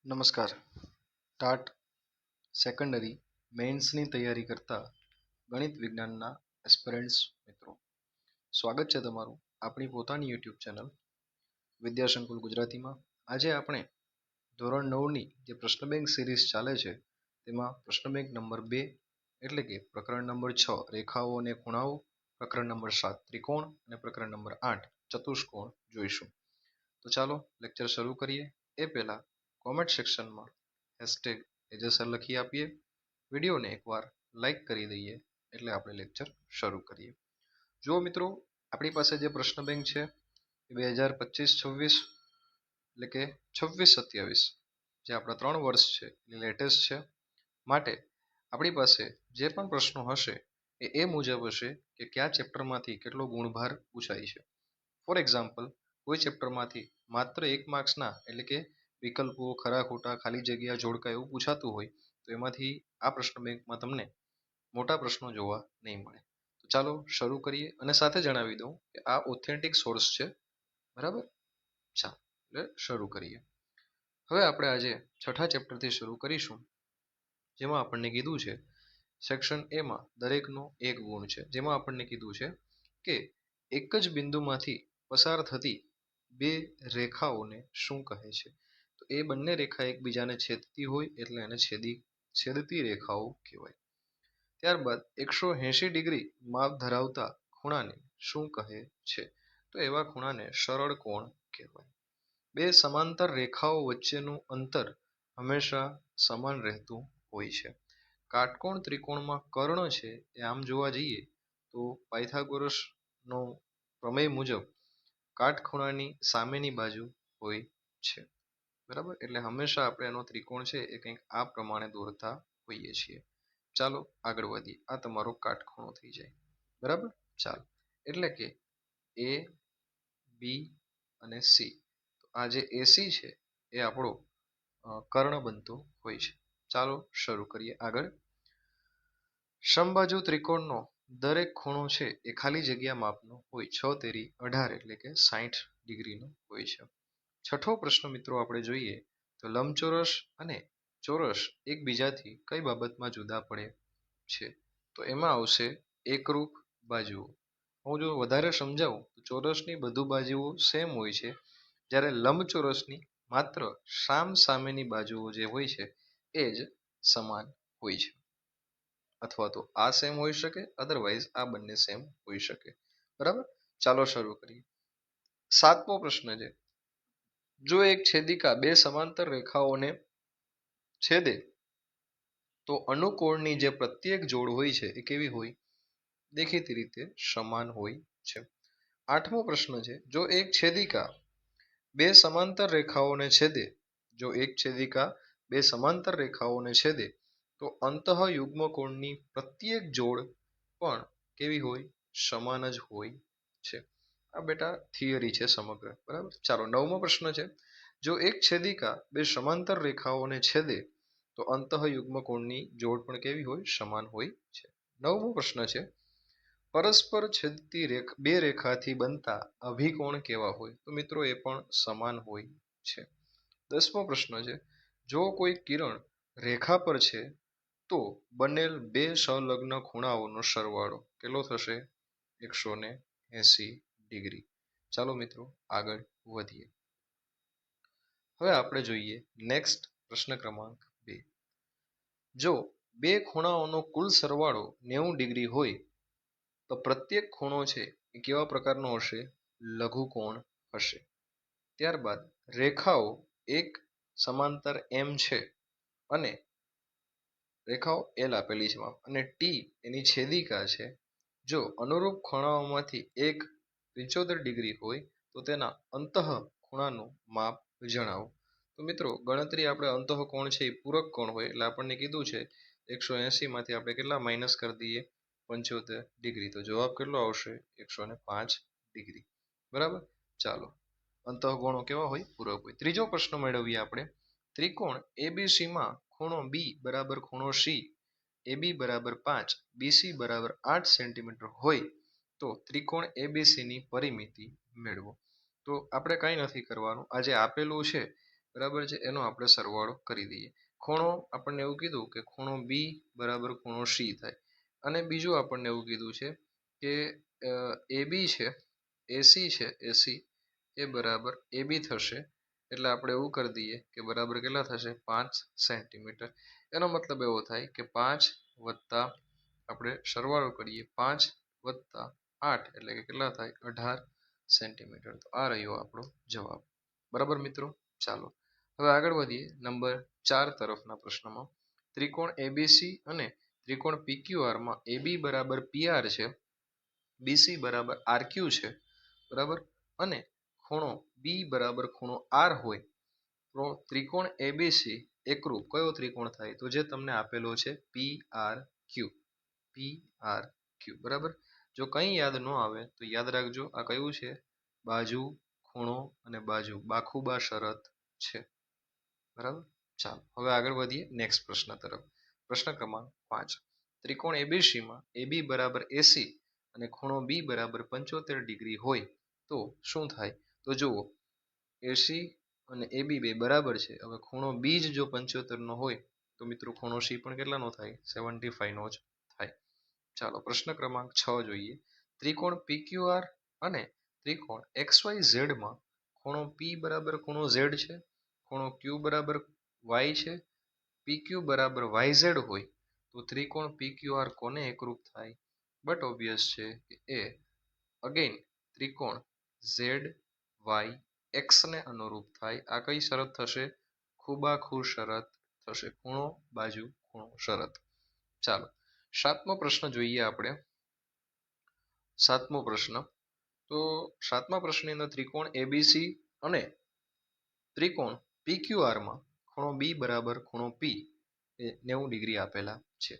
નમસ્કાર. TAT secondary મેઇન્સની તૈયારી કરતા ગણિત વિજ્ઞાનના એસ્પિરન્ટ્સ મિત્રો, સ્વાગત છે તમારું આપણી પોતાની યુટ્યુબ ચેનલ વિદ્યાસંકુલ ગુજરાતીમાં. આજે આપણે ધોરણ 9ની જે પ્રશ્ન બેંક સિરીઝ ચાલે છે તેમાં પ્રશ્ન બેંક નંબર 2 એટલે કે પ્રકરણ નંબર 6 રેખાઓ અને ખૂણાઓ, પ્રકરણ નંબર 7 ત્રિકોણ અને પ્રકરણ નંબર 8 ચતુષ્કોણ જોઈશું. તો ચાલો લેક્ચર શરૂ કરીએ. એ પહેલા કોમેન્ટ સેક્શનમાં હેશટેગ એજસર લખી આપીએ, વિડીયોને એકવાર લાઈક કરી દઈએ એટલે આપણે લેક્ચર શરૂ કરીએ. જુઓ મિત્રો, આપણી પાસે જે પ્રશ્ન બેંક છે એ 2025-26 એટલે કે 26-27 જે આપણા 3 વર્ષ છે એ લેટેસ્ટ છે. માટે આપણી પાસે જે પણ પ્રશ્નો હશે એ મુજબ હશે કે કયા ચેપ્ટરમાંથી કેટલો ગુણભાર પૂછાય છે. ફોર એક્ઝામ્પલ, કોઈ ચેપ્ટરમાંથી માત્ર 1 માર્ક્સના એટલે કે વિકલ્પો, ખરા ખોટા, ખાલી જગ્યા, જોડકા એવું પૂછાતું હોય તો એમાંથી આ પ્રશ્ન બેંકમાં તમને મોટા પ્રશ્નો જોવા નહીં મળે. તો ચાલો શરૂ કરીએ અને સાથે જણાવી દઉં કે આ ઓથેન્ટિક સોર્સ છે, બરાબર. ચાલો એટલે શરૂ કરીએ. હવે આપણે આજે છઠ્ઠા ચેપ્ટરથી શરૂ કરીશું, જેમાં આપણને કીધું છે સેક્શન એમાં દરેકનો એક ગુણ છે, જેમાં આપણને કીધું છે કે એક જ બિંદુમાંથી પસાર થતી બે રેખાઓને શું કહે છે. તો એ બંને રેખા એકબીજાને છેદતી હોય એટલે એને છેદતી રેખાઓ કહેવાય. ત્યારબાદ 180 ડિગ્રી માપ ધરાવતા ખૂણાને શું કહે છે. તો એવા ખૂણાને સરળ કોણ કહેવાય. બે સમાંતર રેખાઓ વચ્ચેનું અંતર હંમેશા સમાન રહેતું હોય છે. કાટકોણ ત્રિકોણમાં કર્ણ છે એ આમ જોવા જઈએ તો પાયથાગોરસનો પ્રમેય મુજબ કાટખૂણાની સામેની બાજુ હોય છે, બરાબર. એટલે હંમેશા આપણે એનો ત્રિકોણ છે એ કંઈક આ પ્રમાણે દોરતા હોઈએ છીએ. ચાલો આગળ વધીએ. આ તમારો કાટખૂણો થઈ જાય, બરાબર. ચાલો, એટલે કે એ, બી અને સી. તો આ જે એસી છે એ આપણો કર્ણ બનતો હોય છે. ચાલો શરૂ કરીએ આગળ. સમબાજુ ત્રિકોણનો દરેક ખૂણો છે એ ખાલી જગ્યા માપનો હોય, 6 તેરી 18 એટલે કે 60 ડિગ્રીનો હોય છે. છઠ્ઠો પ્રશ્ન મિત્રો આપણે જોઈએ તો લંબચોરસ અને ચોરસ એકબીજાથી કઈ બાબતમાં જુદા પડે છે. તો એમાં આવશે એકરૂપ બાજુઓ. હું જો વધારે સમજાવું તો ચોરસની બધું બાજુઓ સેમ હોય છે, જ્યારે લંબચોરસની માત્ર સામેની બાજુઓ જે હોય છે એ જ સમાન હોય છે. અથવા તો આ સેમ હોઈ શકે, અધરવાઇઝ આ બંને સેમ હોઈ શકે, બરાબર. ચાલો શરૂ કરીએ. 7મો પ્રશ્ન છે, જો એક છેદિકા બે સમાંતર રેખાઓને છેદે તો અનુકોણની જે પ્રત્યેક જોડ હોય છે એ કેવી હોય? દેખીતી રીતે સમાન હોય છે. 8મો પ્રશ્ન છે, જો એક છેદિકા બે સમાંતર રેખાઓને છેદે તો અંતઃયુગ્મકોણની પ્રત્યેક જોડ પણ કેવી હોય? સમાન જ હોય છે. આ બેટા થિયરી છે સમગ્ર, બરાબર. ચાલો 9મો પ્રશ્ન છે, જો એક છેદિકા બે સમાંતર રેખાઓને છેદે તો અંતઃયુગ્મકોણની જોડ પણ કેવી હોય? સમાન હોય છે. 9મો પ્રશ્ન છે, પરસ્પર છેદતી બે રેખાથી બનતા અભિકોણ કેવા હોય? તો મિત્રો એ પણ સમાન હોય છે. 10મો પ્રશ્ન છે, જો કોઈ કિરણ રેખા પર છે તો બનેલ બે સંલગ્ન ખૂણાઓનો સરવાળો કેટલો થશે? 180 ડિગ્રી. ચાલો મિત્રો આગળ વધીએ. હવે આપણે જોઈએ નેક્સ્ટ પ્રશ્ન ક્રમાંક 2. જો બે ખૂણાઓનો કુલ સરવાળો 90 ડિગ્રી હોય તો પ્રત્યેક ખૂણો છે એ કેવા પ્રકારનો હશે? લઘુકોણ હશે. ત્યારબાદ રેખાઓ એક સમાંતર એમ છે અને રેખાઓ એલ આપેલી છે અને ટી એની છેદિકા છે. જો અનુરૂપ ખૂણાઓમાંથી એક 75 ડિગ્રી હોય તો તેના અંતઃ ખૂણાનું માપ જણાવો. તો મિત્રો ગણતરી આપણે અંતઃકોણ છે એ પૂરક કોણ હોય એટલે આપણને કીધું છે 180 માંથી આપણે કેટલા માઇનસ કરી દઈએ? 75 ડિગ્રી. તો જવાબ કેટલો આવશે? 105 ડિગ્રી, બરાબર. ચાલો, અંતઃકોણો કેવા હોય? પૂરક હોય. ત્રીજો પ્રશ્ન મેળવીએ આપણે. ત્રિકોણ એબીસી માં ખૂણો બી બરાબર ખૂણો સી, AB બરાબર 5, BC બરાબર 8 સેન્ટીમીટર હોય તો ત્રિકોણ એબીસી ની પરિમિતિ મેળવો. તો આપણે કંઈ નથી કરવાનું, આ જે આપેલું છે બરાબર છે, એનો આપણે સરવાળો કરી દઈએ. ખૂણો આપણને એવું કીધું કે ખૂણો બી બરાબર ખૂણો સી થાય, અને બીજું આપણને એવું કીધું છે કે એ બી છે, એસી છે, એસી એ બરાબર એ બી થશે. એટલે આપણે એવું કરી દઈએ કે બરાબર કેટલા થશે? 5 સેન્ટીમીટર. એનો મતલબ એવો થાય કે 5 વત્તા આપણે સરવાળો કરીએ 5 વત્તા 8 એટલે કે કેટલા થાય? 18 સેન્ટીમીટર. તો આ રહ્યો આપણો જવાબ. બરાબર મિત્રો, ચાલો હવે આગળ વધીએ નંબર 4 તરફના પ્રશ્નમાં. ત્રિકોણ એબીસી અને ત્રિકોણ પીક્યુઆર માં એબી બરાબર પીઆર છે, બીસી બરાબર આરક્યુ છે, બરાબર, અને ખૂણો બી બરાબર ખૂણો આર હોય તો ત્રિકોણ એબીસી એકરૂપ કયો ત્રિકોણ થાય? તો જે તમને આપેલો છે P R Q. P R Q, બરાબર. જો કંઈ યાદ ન આવે તો યાદ રાખજો, આ કયું છે? બાજુ, ખૂણો અને બાજુ, બાખુબા શરત છે. બરાબર, ચાલો હવે આગળ વધીએ નેક્સ્ટ પ્રશ્ન તરફ. પ્રશ્ન ક્રમાંક 5. ત્રિકોણ એબીસી માં એબી બરાબર એસી અને ખૂણો બી બરાબર 75 ડિગ્રી હોય તો શું થાય? તો જુઓ, એસી અને એબી બે બરાબર છે. હવે ખૂણો બી જ જો 75 નો હોય તો મિત્રો ખૂણો સી પણ કેટલાનો થાય? 75 નો જ થાય. ચાલો પ્રશ્ન ક્રમાંક 6 જોઈએ. ત્રિકોણ પીક્યુઆર અને ત્રિકોણ XYZ માં ખૂણો પી બરાબર ખૂણો ઝેડ છે, ખૂણો ક્યુ બરાબર વાય છે, PQ બરાબર YZ હોય તો ત્રિકોણ PQR કોને એકરૂપ થાય? બટ ઓબ્વિયસ છે કે એ અગેન ત્રિકોણ ZYX ને અનુરૂપ થાય. આ કઈ શરત થશે? ખૂબાખૂ શરત થશે. ખૂણો બાજુ ખૂણો શરત. ચાલો 7મો પ્રશ્ન જોઈએ આપણે. 7મો પ્રશ્ન. તો 7મા પ્રશ્નની અંદર ત્રિકોણ એબીસી અને ત્રિકોણ PQR માં ખૂણો બી બરાબર ખૂણો પી એ 90 ડિગ્રી આપેલા છે.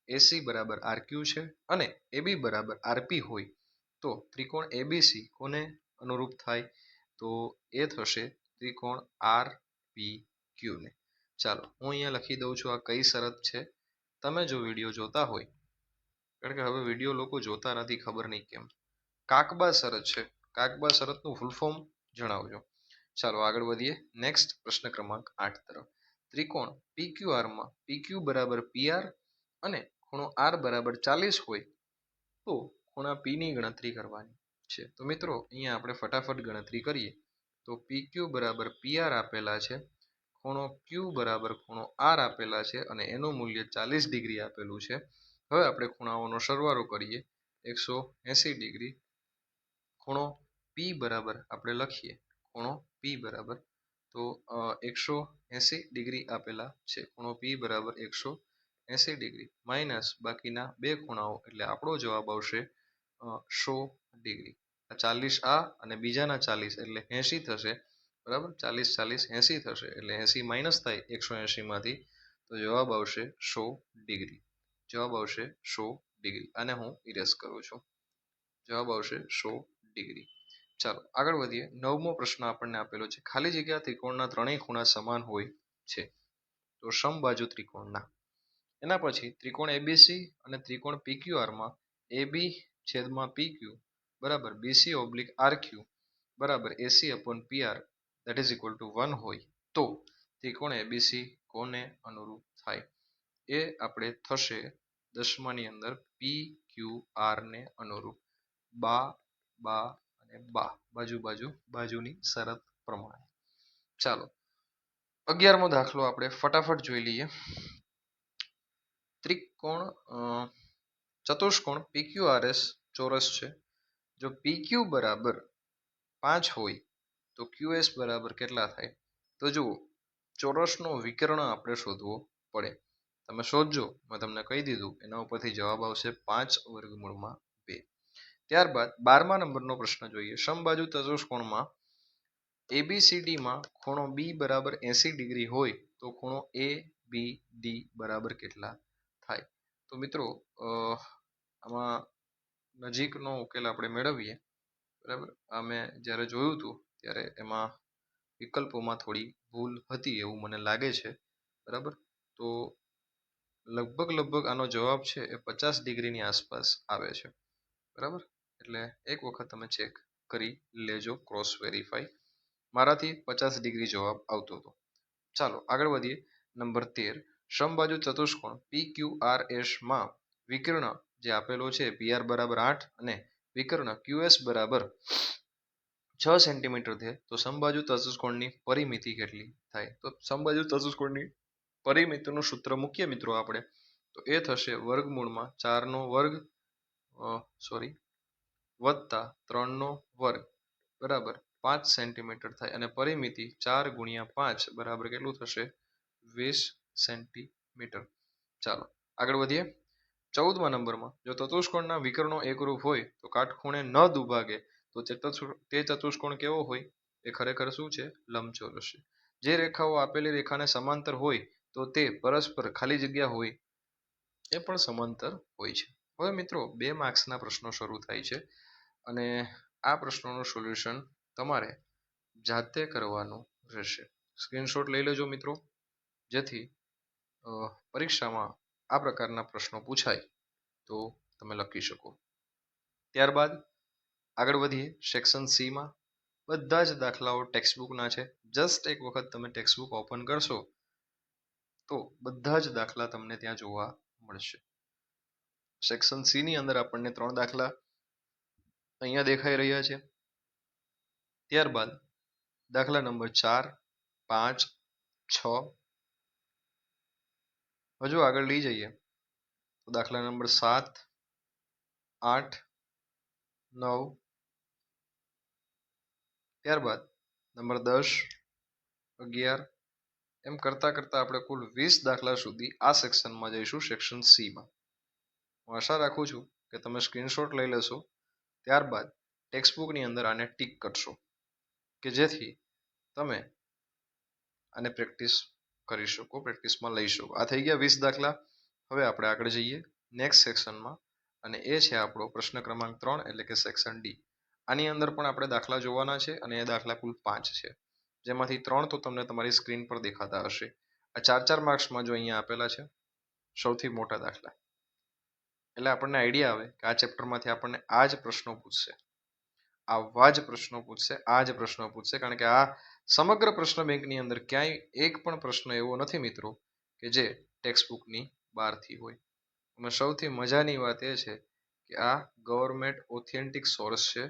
એસી બરાબર આરક્યુ છે અને એબી બરાબર આરપી હોય તો ત્રિકોણ એબીસી કોને અનુરૂપ થાય? તો એ થશે ત્રિકોણ આર પી ક્યુ ને. ચાલો હું અહીંયા લખી દઉં છું આ કઈ શરત છે. તમે જો વિડીયો જોતા હોય, કારણ કે હવે વિડીયો લોકો જોતા નથી, ખબર નહીં કેમ. કાકબા શરત છે. કાકબા શરતનું ફૂલ ફોર્મ જણાવજો. ચાલો આગળ વધીએ નેક્સ્ટ પ્રશ્ન ક્રમાંક 8 તરફ. ત્રિકોણ PQR માં PQ બરાબર PR અને ખૂણો R બરાબર 40 હોય તો ખૂણા P ની ગણતરી કરવાની છે. તો મિત્રો અહીંયા આપણે ફટાફટ ગણતરી કરીએ. તો PQ બરાબર PR આપેલા છે, ખૂણો Q બરાબર ખૂણો R આપેલા છે અને એનું મૂલ્ય 40 ડિગ્રી આપેલું છે. હવે આપણે ખૂણાઓનો સરવાળો કરીએ 180 ડિગ્રી. ખૂણો P બરાબર આપણે લખીએ, ખૂણો P બરાબર તો 180 ડિગ્રી આપેલા છે. ખૂણો P બરાબર 180 ડિગ્રી માઇનસ બાકીના બે ખૂણાઓ એટલે આપણો જવાબ આવશે 100 ડિગ્રી. 40 આ અને બીજાના 40 એટલે 80 થશે, બરાબર. 40 40 80 થશે એટલે 80 માઇનસ થાય 180 માંથી તો જવાબ આવશે 100 ડિગ્રી. જવાબ આવશે 100 ડિગ્રી. આને હું ઇરેઝ કરું છું. જવાબ આવશે 100 ડિગ્રી. ચાલો આગળ વધીએ. 9મો પ્રશ્ન આપણને આપેલો છે. ખાલી જગ્યા ત્રિકોણના ત્રણેય ખૂણા સમાન હોય છે તો સમબાજુ ત્રિકોણના. એના પછી ત્રિકોણ એબીસી અને ત્રિકોણ PQR માં AB છેદમાં PQ બરાબર BC ઓબ્લિક RQ બરાબર AC upon PR that is equal to 1 હોય તો ત્રિકોણ એબીસી કોને અનુરૂપ થાય? એ આપણે થશે 10માની અંદર PQR ને અનુરૂપ. બા બા અને બા, બાજુ બાજુ બાજુની શરત પ્રમાણે. ચાલો 11મો દાખલો આપણે ફટાફટ જોઈ લઈએ. ત્રિકોણ ચતુષ્કોણ PQRS ચોરસ છે. જો PQ બરાબર 5 હોય તો QS બરાબર કેટલા થાય? તો જુઓ, ચોરસનો વિકર્ણ આપણે શોધવો પડે. તમે શોધજો, મેં તમને કહી દીધું, એના ઉપરથી જવાબ આવશે 5 વર્ગમૂળમાં 2. ત્યારબાદ 12મા નંબરનો પ્રશ્ન જોઈએ. સમબાજુ ચતુષ્કોણમાં ABCD માં ખૂણો B બરાબર 80 ડિગ્રી હોય તો ખૂણો ABD બરાબર કેટલા થાય? તો મિત્રો આમાં નજીકનો ઉકેલ આપણે મેળવીએ, બરાબર. આ મેં જ્યારે જોયું હતું ત્યારે એમાં વિકલ્પોમાં થોડી ભૂલ હતી એવું મને લાગે છે, બરાબર. તો લગભગ આનો જવાબ છે એ 50 ડિગ્રીની આસપાસ આવે છે, બરાબર. એટલે એક વખત તમે ચેક કરી લેજો, ક્રોસ વેરીફાઈ. મારાથી 50 ડિગ્રી જવાબ આવતો હતો. ચાલો આગળ વધીએ. નંબર 13, સમબાજુ ચતુષ્કોણ PQRS માં વિકર્ણ જે આપેલો છે PR બરાબર 8 અને વિકર્ણ QS બરાબર 6 સેન્ટીમીટર છે, તો સમબાજુ ચતુષ્કોણની પરિમિતિ કેટલી થાય? તો સમબાજુ ચતુષ્કોણની પરિમિતિનું સૂત્ર મૂકીએ મિત્રો આપણે, તો એ થશે વર્ગમૂળમાં 4 નો વર્ગ વત્તા 3 નો વર્ગ બરાબર 5 સેન્ટીમીટર થાય, અને પરિમિતિ 4 ગુણ્યા 5 બરાબર કેટલું થશે? 20 સેન્ટીમીટર. ચાલો આગળ વધીએ. 14મા નંબરમાં જો ચતુષ્કોણના વિકર્ણો એકરૂપ હોય તો કાટખૂણે ન દુભાગે તો તે ચતુષ્કોણ કેવો હોય? એ ખરેખર શું છે? લંબચોરસ છે. જે રેખાઓ આપેલી રેખાને સમાંતર હોય તો તે પરસ્પર ખાલી જગ્યા હોય એ પણ સમાંતર હોય છે. હવે મિત્રો 2 માર્ક્સના પ્રશ્નો શરૂ થાય છે, અને આ પ્રશ્નોનું સોલ્યુશન તમારે જાતે કરવાનું રહેશે. સ્ક્રીનશોટ લઈ લેજો મિત્રો, જેથી પરીક્ષામાં આ પ્રકારના પ્રશ્નો પૂછાય તો તમે લખી શકો. ત્યારબાદ આગળ વધીએ સેક્શન સી માં. બધા જ દાખલાઓ ટેક્સ્ટબુકના છે. જસ્ટ એક વખત તમે ટેક્સ્ટબુક ઓપન કરશો તો બધા જ દાખલા તમને ત્યાં જોવા મળશે. સેક્શન સી ની અંદર આપણને 3 દાખલા અહીંયા દેખાઈ રહ્યા છે. ત્યારબાદ દાખલા નંબર 4, 5, 6. હજુ આગળ લઈ જઈએ તો દાખલા નંબર 7, 8, 9. ત્યારબાદ નંબર 10, 11. એમ કરતા કરતા આપણે કુલ 20 દાખલા સુધી આ સેક્શનમાં જઈશું, સેક્શન સી માં. હું આશા રાખું છું કે તમે સ્ક્રીનશોટ લઈ લેશો, ત્યારબાદ ટેક્સ્ટબુકની અંદર આને ટીક કરશો કે જેથી તમે આને પ્રેક્ટિસ કરી શકો, પ્રેક્ટિસમાં લઈ શકો. આ થઈ ગયા 20 દાખલા. હવે આપણે આગળ જઈએ નેક્સ્ટ સેક્શનમાં, અને એ છે આપણો પ્રશ્ન ક્રમાંક 3 એટલે કે સેક્શન ડી. આની અંદર પણ આપણે દાખલા જોવાના છે, અને એ દાખલા કુલ 5 છે, જેમાંથી 3 તો તમને તમારી સ્ક્રીન પર દેખાતા હશે. આ 4-4 માર્ક્સમાં જો અહીંયા આપેલા છે સૌથી મોટા દાખલા, એટલે આપણને આઈડિયા આવે કે આ ચેપ્ટરમાંથી આપણને આ જ પ્રશ્નો પૂછશે, આવા જ પ્રશ્નો પૂછશે, આ જ પ્રશ્નો પૂછશે. કારણ કે આ સમગ્ર પ્રશ્ન બેંકની અંદર ક્યાંય એક પણ પ્રશ્ન એવો નથી મિત્રો કે જે ટેક્સ્ટબુકની બહારથી હોય. અને સૌથી મજાની વાત એ છે કે આ ગવર્મેન્ટ ઓથેન્ટિક સોર્સ છે,